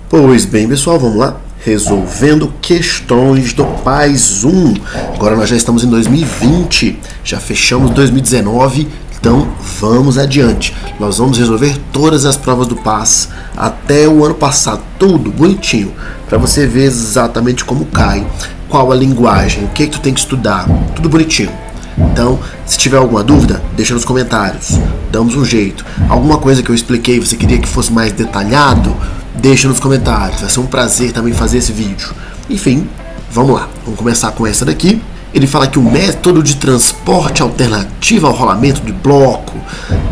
Pois bem, pessoal, vamos lá? Resolvendo questões do PAS 1. Agora nós já estamos em 2020, já fechamos 2019, então vamos adiante. Nós vamos resolver todas as provas do PAS até o ano passado, tudo bonitinho, para você ver exatamente como cai, qual a linguagem, o que tu tem que estudar, tudo bonitinho. Então, se tiver alguma dúvida, deixa nos comentários, damos um jeito. Alguma coisa que eu expliquei, você queria que fosse mais detalhado, deixa nos comentários, vai ser um prazer também fazer esse vídeo. Enfim, vamos lá, vamos começar com essa daqui. Ele fala que o método de transporte alternativo ao rolamento de bloco,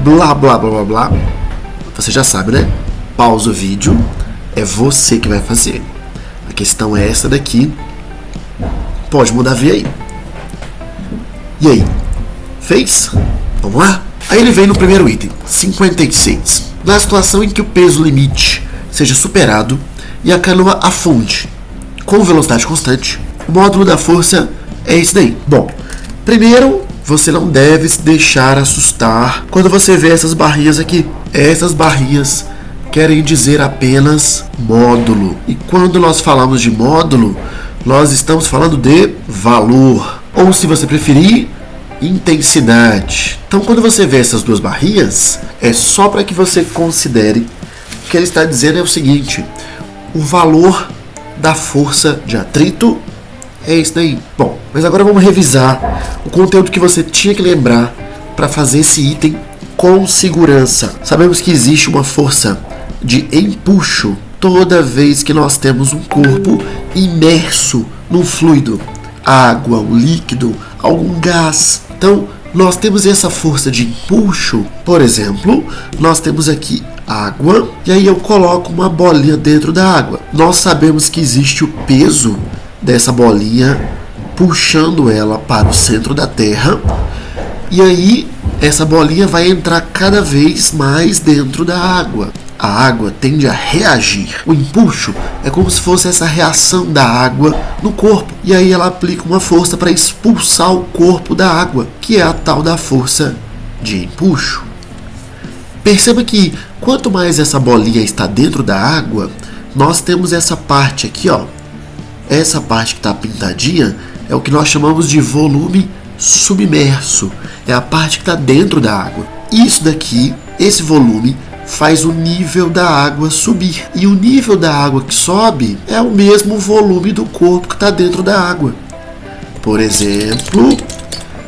blá blá blá blá blá. Você já sabe, né? Pausa o vídeo, é você que vai fazer. A questão é essa daqui, pode mudar a via aí. E aí, fez? Vamos lá? Aí ele vem no primeiro item, 56. Na situação em que o peso limite seja superado e a canoa afunde com velocidade constante, o módulo da força é esse daí. Bom, primeiro, você não deve se deixar assustar quando você vê essas barrinhas aqui. Essas barrinhas querem dizer apenas módulo. E quando nós falamos de módulo, nós estamos falando de valor, ou se você preferir, intensidade. Então, quando você vê essas duas barrinhas, é só para que você considere que ele está dizendo é o seguinte: o valor da força de atrito é esse daí. Bom, mas agora vamos revisar o conteúdo que você tinha que lembrar para fazer esse item com segurança. Sabemos que existe uma força de empuxo toda vez que nós temos um corpo imerso num fluido, água, um líquido, algum gás. Então, nós temos essa força de empuxo. Por exemplo, nós temos aqui água, e aí eu coloco uma bolinha dentro da água. Nós sabemos que existe o peso dessa bolinha puxando ela para o centro da Terra, e aí essa bolinha vai entrar cada vez mais dentro da água. A água tende a reagir. O empuxo é como se fosse essa reação da água no corpo. E aí ela aplica uma força para expulsar o corpo da água, que é a tal da força de empuxo. Perceba que quanto mais essa bolinha está dentro da água, nós temos essa parte aqui, ó. Essa parte que está pintadinha é o que nós chamamos de volume submerso. É a parte que está dentro da água. Isso daqui, esse volume, faz o nível da água subir. E o nível da água que sobe é o mesmo volume do corpo que está dentro da água. Por exemplo,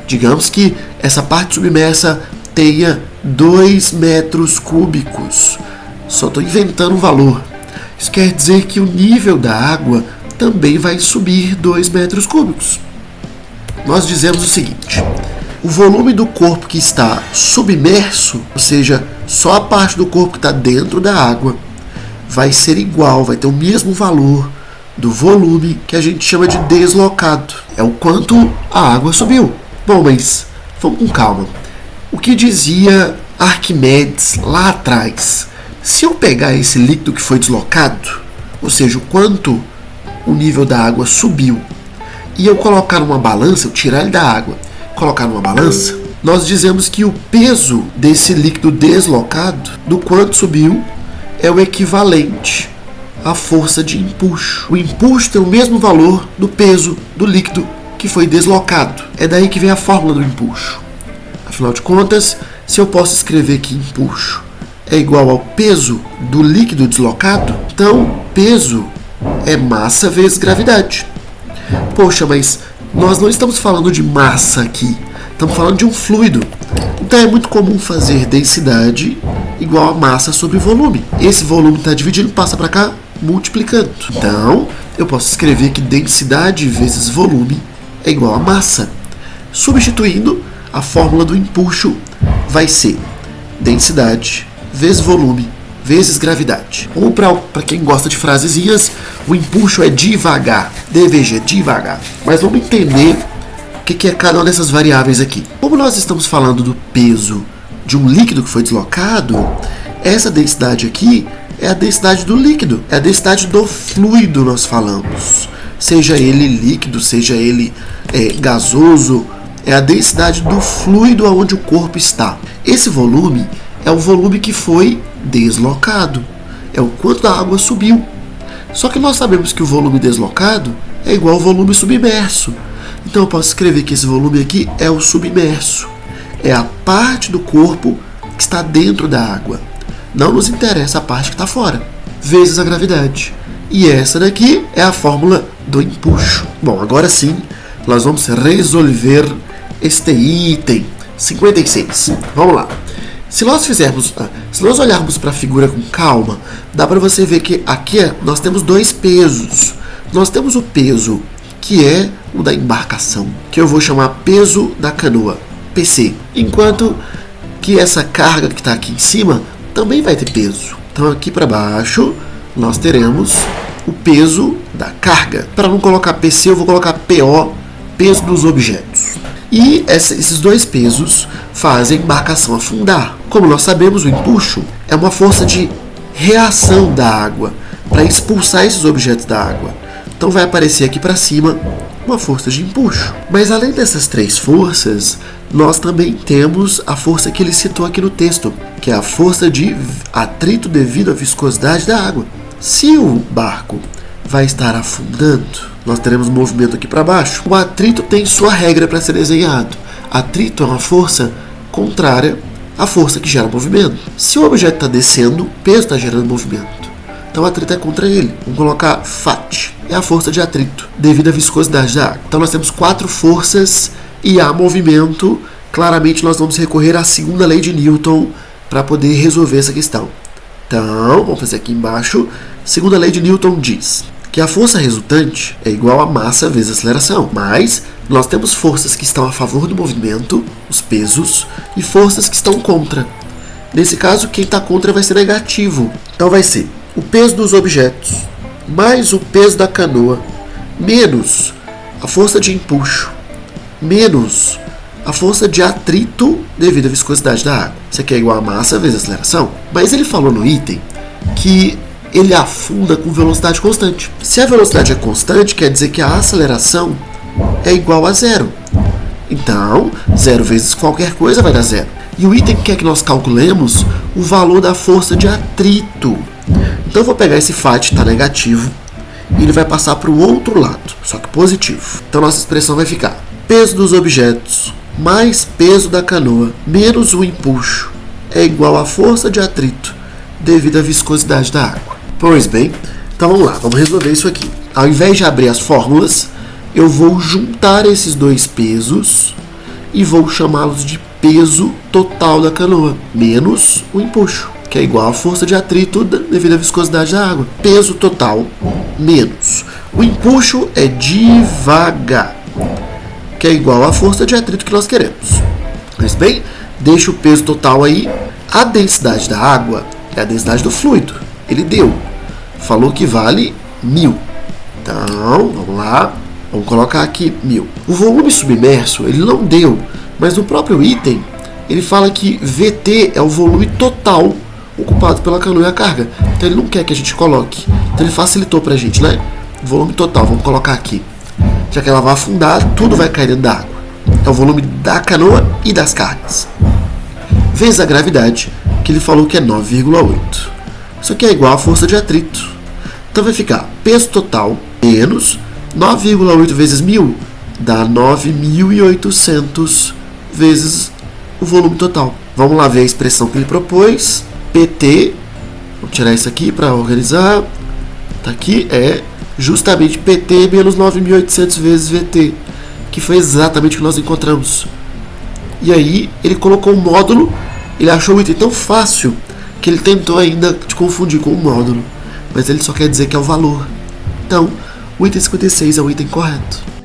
digamos que essa parte submersa tenha 2 metros cúbicos. Só estou inventando um valor. Isso quer dizer que o nível da água também vai subir 2 metros cúbicos. Nós dizemos o seguinte: o volume do corpo que está submerso, ou seja, só a parte do corpo que está dentro da água, vai ser igual, vai ter o mesmo valor do volume que a gente chama de deslocado. É o quanto a água subiu. Bom, mas vamos com calma. O que dizia Arquimedes lá atrás? Se eu pegar esse líquido que foi deslocado, ou seja, o quanto o nível da água subiu, e eu colocar numa balança, eu tirar ele da água, colocar numa balança, nós dizemos que o peso desse líquido deslocado, do quanto subiu, é o equivalente à força de empuxo. O empuxo tem o mesmo valor do peso do líquido que foi deslocado. É daí que vem a fórmula do empuxo. Afinal de contas, se eu posso escrever que empuxo é igual ao peso do líquido deslocado, então peso é massa vezes gravidade. Poxa, mas nós não estamos falando de massa aqui, estamos falando de um fluido. Então é muito comum fazer densidade igual a massa sobre volume. Esse volume está dividindo, passa para cá, multiplicando. Então eu posso escrever que densidade vezes volume é igual a massa. Substituindo, a fórmula do empuxo vai ser densidade vezes volume vezes gravidade. Ou para quem gosta de frasezinhas, o empuxo é devagar. DVG, devagar. Mas vamos entender o que é cada uma dessas variáveis aqui. Como nós estamos falando do peso de um líquido que foi deslocado, essa densidade aqui é a densidade do líquido, é a densidade do fluido, nós falamos. Seja ele líquido, seja ele gasoso, é a densidade do fluido onde o corpo está. Esse volume é o volume que foi deslocado. É o quanto a água subiu. Só que nós sabemos que o volume deslocado é igual ao volume submerso. Então eu posso escrever que esse volume aqui é o submerso. É a parte do corpo que está dentro da água. Não nos interessa a parte que está fora. Vezes a gravidade. E essa daqui é a fórmula do empuxo. Bom, agora sim, nós vamos resolver este item 56. Vamos lá. Se nós olharmos para a figura com calma, dá para você ver que aqui nós temos dois pesos. Nós temos o peso que é o da embarcação, que eu vou chamar peso da canoa, PC. Enquanto que essa carga que está aqui em cima também vai ter peso. Então aqui para baixo nós teremos o peso da carga. Para não colocar PC, eu vou colocar PO, peso dos objetos. E esses dois pesos fazem a embarcação afundar. Como nós sabemos, o empuxo é uma força de reação da água para expulsar esses objetos da água. Então vai aparecer aqui para cima uma força de empuxo. Mas além dessas três forças, nós também temos a força que ele citou aqui no texto, que é a força de atrito devido à viscosidade da água. Se o barco vai estar afundando, nós teremos um movimento aqui para baixo. O atrito tem sua regra para ser desenhado. Atrito é uma força contrária à força que gera movimento. Se o objeto está descendo, o peso está gerando movimento. Então o atrito é contra ele. Vamos colocar FAT. É a força de atrito devido à viscosidade da água. Então nós temos quatro forças e há movimento. Claramente nós vamos recorrer à segunda lei de Newton para poder resolver essa questão. Então, vamos fazer aqui embaixo. Segunda lei de Newton diz que a força resultante é igual a massa vezes a aceleração. Mas nós temos forças que estão a favor do movimento, os pesos, e forças que estão contra. Nesse caso, quem está contra vai ser negativo. Então vai ser o peso dos objetos mais o peso da canoa menos a força de empuxo menos a força de atrito devido à viscosidade da água. Isso aqui é igual a massa vezes a aceleração. Mas ele falou no item que ele afunda com velocidade constante. Se a velocidade é constante, quer dizer que a aceleração é igual a zero. Então, 0 vezes qualquer coisa vai dar zero. E o item quer que nós calculemos o valor da força de atrito. Então eu vou pegar esse FAT, está negativo, e ele vai passar para o outro lado, só que positivo. Então nossa expressão vai ficar peso dos objetos mais peso da canoa menos o empuxo é igual à força de atrito devido à viscosidade da água. Pois bem, então vamos lá, vamos resolver isso aqui. Ao invés de abrir as fórmulas, eu vou juntar esses dois pesos e vou chamá-los de peso total da canoa menos o empuxo, que é igual à força de atrito devido à viscosidade da água. Peso total menos o empuxo é devagar, que é igual à força de atrito que nós queremos. Mas bem, deixa o peso total aí. A densidade da água é a densidade do fluido. Ele deu. Falou que vale 1000. Então, vamos lá. Vamos colocar aqui 1000. O volume submerso, ele não deu. Mas no próprio item, ele fala que VT é o volume total ocupado pela canoa e a carga. Então ele não quer que a gente coloque. Então ele facilitou pra gente, né? Volume total, vamos colocar aqui. Já que ela vai afundar, tudo vai cair dentro da água. É o volume da canoa e das cargas. Vezes a gravidade, que ele falou que é 9,8. Isso aqui é igual à força de atrito. Então vai ficar peso total menos 9,8 vezes 1000 dá 9.800 vezes o volume total. Vamos lá ver a expressão que ele propôs. PT, vamos tirar isso aqui para organizar. Tá aqui, é justamente PT menos 9.800 vezes VT, que foi exatamente o que nós encontramos. E aí ele colocou um módulo, ele achou o item tão fácil que ele tentou ainda te confundir com o módulo, mas ele só quer dizer que é o valor. Então, o item 56 é o item correto.